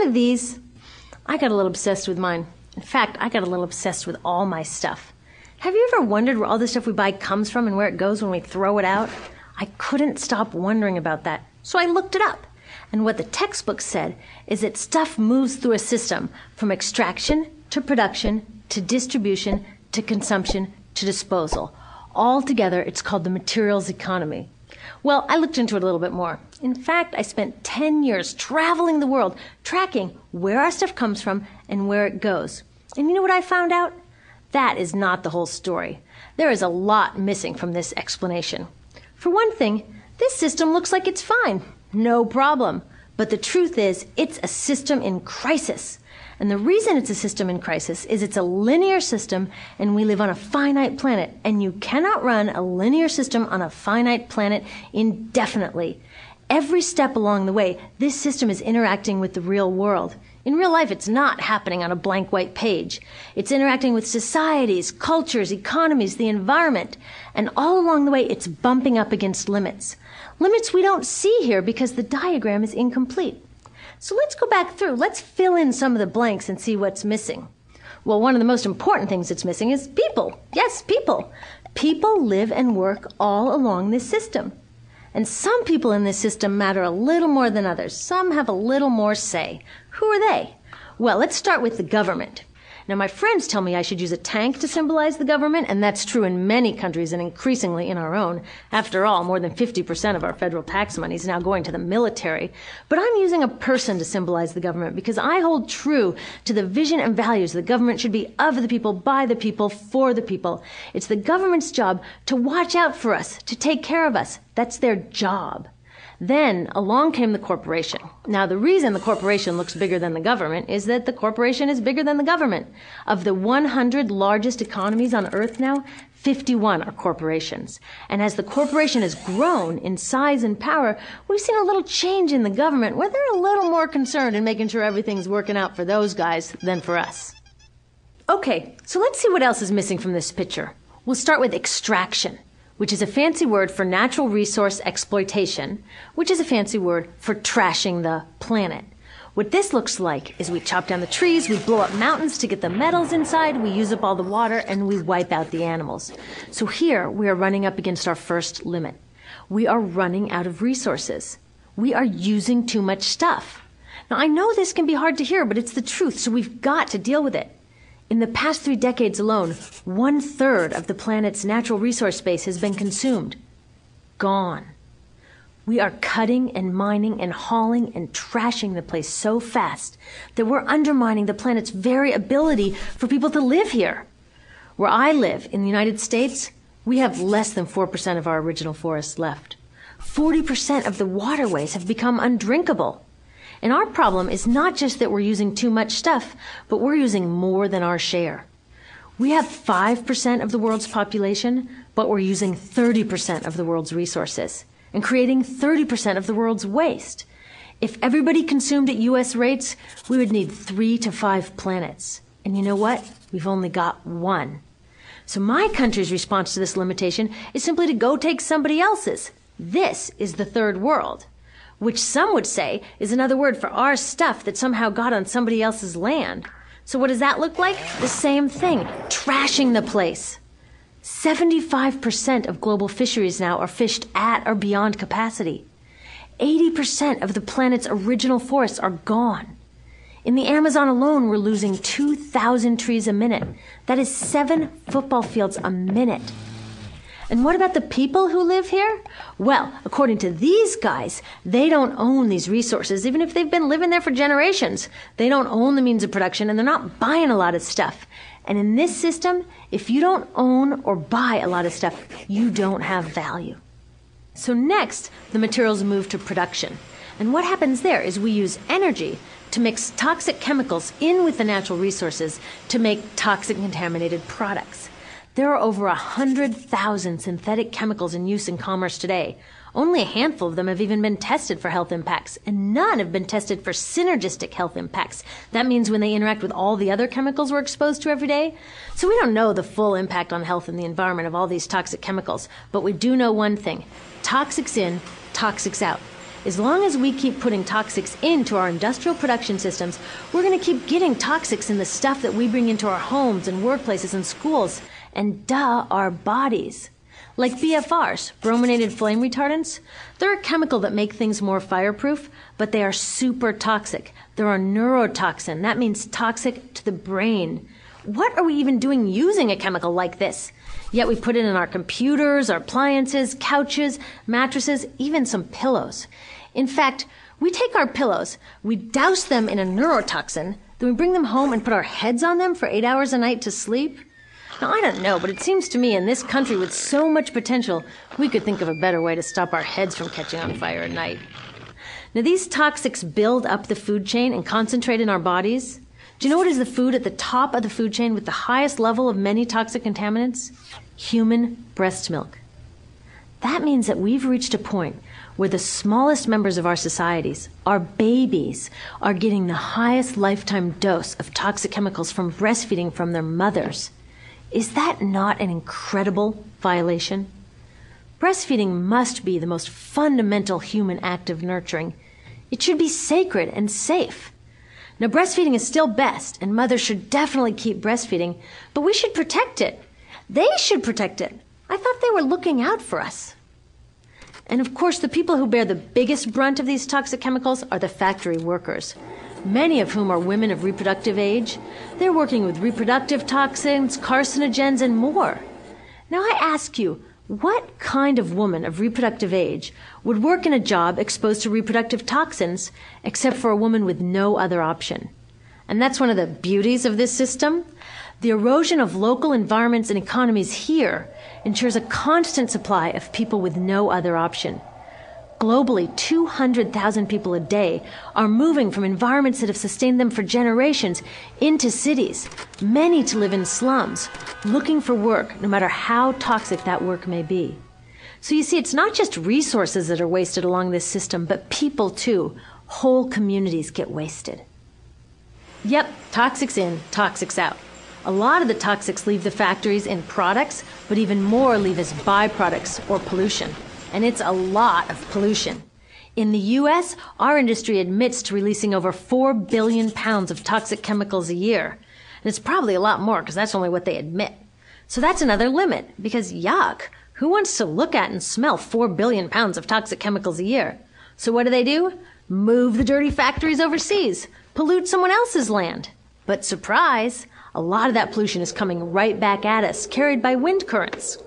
of these? I got a little obsessed with mine. In fact, I got a little obsessed with all my stuff. Have you ever wondered where all the stuff we buy comes from and where it goes when we throw it out? I couldn't stop wondering about that, so I looked it up. And what the textbook said is that stuff moves through a system from extraction to production to distribution to consumption to disposal. All together, it's called the materials economy. Well, I looked into it a little bit more. In fact, I spent 10 years traveling the world, tracking where our stuff comes from and where it goes. And you know what I found out? That is not the whole story. There is a lot missing from this explanation. For one thing, this system looks like it's fine. No problem. But the truth is, it's a system in crisis. And the reason it's a system in crisis is it's a linear system and we live on a finite planet. And you cannot run a linear system on a finite planet indefinitely. Every step along the way, this system is interacting with the real world. In real life, it's not happening on a blank white page. It's interacting with societies, cultures, economies, the environment. And all along the way, it's bumping up against limits. Limits we don't see here because the diagram is incomplete. So let's go back through. Let's fill in some of the blanks and see what's missing. Well, one of the most important things that's missing is people. Yes, people. People live and work all along this system. And some people in this system matter a little more than others. Some have a little more say. Who are they? Well, let's start with the government. Now, my friends tell me I should use a tank to symbolize the government, and that's true in many countries and increasingly in our own. After all, more than 50% of our federal tax money is now going to the military. But I'm using a person to symbolize the government because I hold true to the vision and values the government should be of the people, by the people, for the people. It's the government's job to watch out for us, to take care of us. That's their job. Then along came the corporation. Now, the reason the corporation looks bigger than the government is that the corporation is bigger than the government. Of the 100 largest economies on Earth now, 51 are corporations. And as the corporation has grown in size and power, we've seen a little change in the government where they're a little more concerned in making sure everything's working out for those guys than for us. Okay, so let's see what else is missing from this picture. We'll start with extraction, which is a fancy word for natural resource exploitation, which is a fancy word for trashing the planet. What this looks like is we chop down the trees, we blow up mountains to get the metals inside, we use up all the water, and we wipe out the animals. So here we are running up against our first limit. We are running out of resources. We are using too much stuff. Now, I know this can be hard to hear, but it's the truth, so we've got to deal with it. In the past 3 decades alone, 1/3 of the planet's natural resource space has been consumed. Gone. We are cutting and mining and hauling and trashing the place so fast that we're undermining the planet's very ability for people to live here. Where I live, in the United States, we have less than 4% of our original forests left. 40% of the waterways have become undrinkable. And our problem is not just that we're using too much stuff, but we're using more than our share. We have 5% of the world's population, but we're using 30% of the world's resources and creating 30% of the world's waste. If everybody consumed at U.S. rates, we would need 3 to 5 planets. And you know what? We've only got 1. So my country's response to this limitation is simply to go take somebody else's. This is the third world, which some would say is another word for our stuff that somehow got on somebody else's land. So what does that look like? The same thing, trashing the place. 75% of global fisheries now are fished at or beyond capacity. 80% of the planet's original forests are gone. In the Amazon alone, we're losing 2,000 trees a minute. That is 7 football fields a minute. And what about the people who live here? Well, according to these guys, they don't own these resources, even if they've been living there for generations. They don't own the means of production, and they're not buying a lot of stuff. And in this system, if you don't own or buy a lot of stuff, you don't have value. So next, the materials move to production. And what happens there is we use energy to mix toxic chemicals in with the natural resources to make toxic contaminated products. There are over 100,000 synthetic chemicals in use in commerce today. Only a handful of them have even been tested for health impacts, and none have been tested for synergistic health impacts. That means when they interact with all the other chemicals we're exposed to every day. So we don't know the full impact on health and the environment of all these toxic chemicals, but we do know one thing. Toxics in, toxics out. As long as we keep putting toxics into our industrial production systems, we're going to keep getting toxics in the stuff that we bring into our homes and workplaces and schools, and our bodies. Like BFRs, brominated flame retardants, they're a chemical that make things more fireproof, but they are super toxic. They're a neurotoxin. That means toxic to the brain. What are we even doing using a chemical like this? Yet we put it in our computers, our appliances, couches, mattresses, even some pillows. In fact, we take our pillows, we douse them in a neurotoxin, then we bring them home and put our heads on them for 8 hours a night to sleep. Now, I don't know, but it seems to me in this country with so much potential, we could think of a better way to stop our heads from catching on fire at night. Now, these toxics build up the food chain and concentrate in our bodies. Do you know what is the food at the top of the food chain with the highest level of many toxic contaminants? Human breast milk. That means that we've reached a point where the smallest members of our societies, our babies, are getting the highest lifetime dose of toxic chemicals from breastfeeding from their mothers. Is that not an incredible violation? Breastfeeding must be the most fundamental human act of nurturing. It should be sacred and safe. Now, breastfeeding is still best, and mothers should definitely keep breastfeeding, but we should protect it. They should protect it. I thought they were looking out for us. And of course, the people who bear the biggest brunt of these toxic chemicals are the factory workers, many of whom are women of reproductive age. They're working with reproductive toxins, carcinogens, and more. Now I ask you, what kind of woman of reproductive age would work in a job exposed to reproductive toxins except for a woman with no other option? And that's one of the beauties of this system. The erosion of local environments and economies here ensures a constant supply of people with no other option. Globally, 200,000 people a day are moving from environments that have sustained them for generations into cities, many to live in slums, looking for work, no matter how toxic that work may be. So you see, it's not just resources that are wasted along this system, but people too. Whole communities get wasted. Yep, toxics in, toxics out. A lot of the toxics leave the factories in products, but even more leave as byproducts or pollution. And it's a lot of pollution. In the U.S., our industry admits to releasing over 4 billion pounds of toxic chemicals a year. And it's probably a lot more because that's only what they admit. So that's another limit, because yuck, who wants to look at and smell 4 billion pounds of toxic chemicals a year? So what do? Move the dirty factories overseas, pollute someone else's land. But surprise, a lot of that pollution is coming right back at us, carried by wind currents.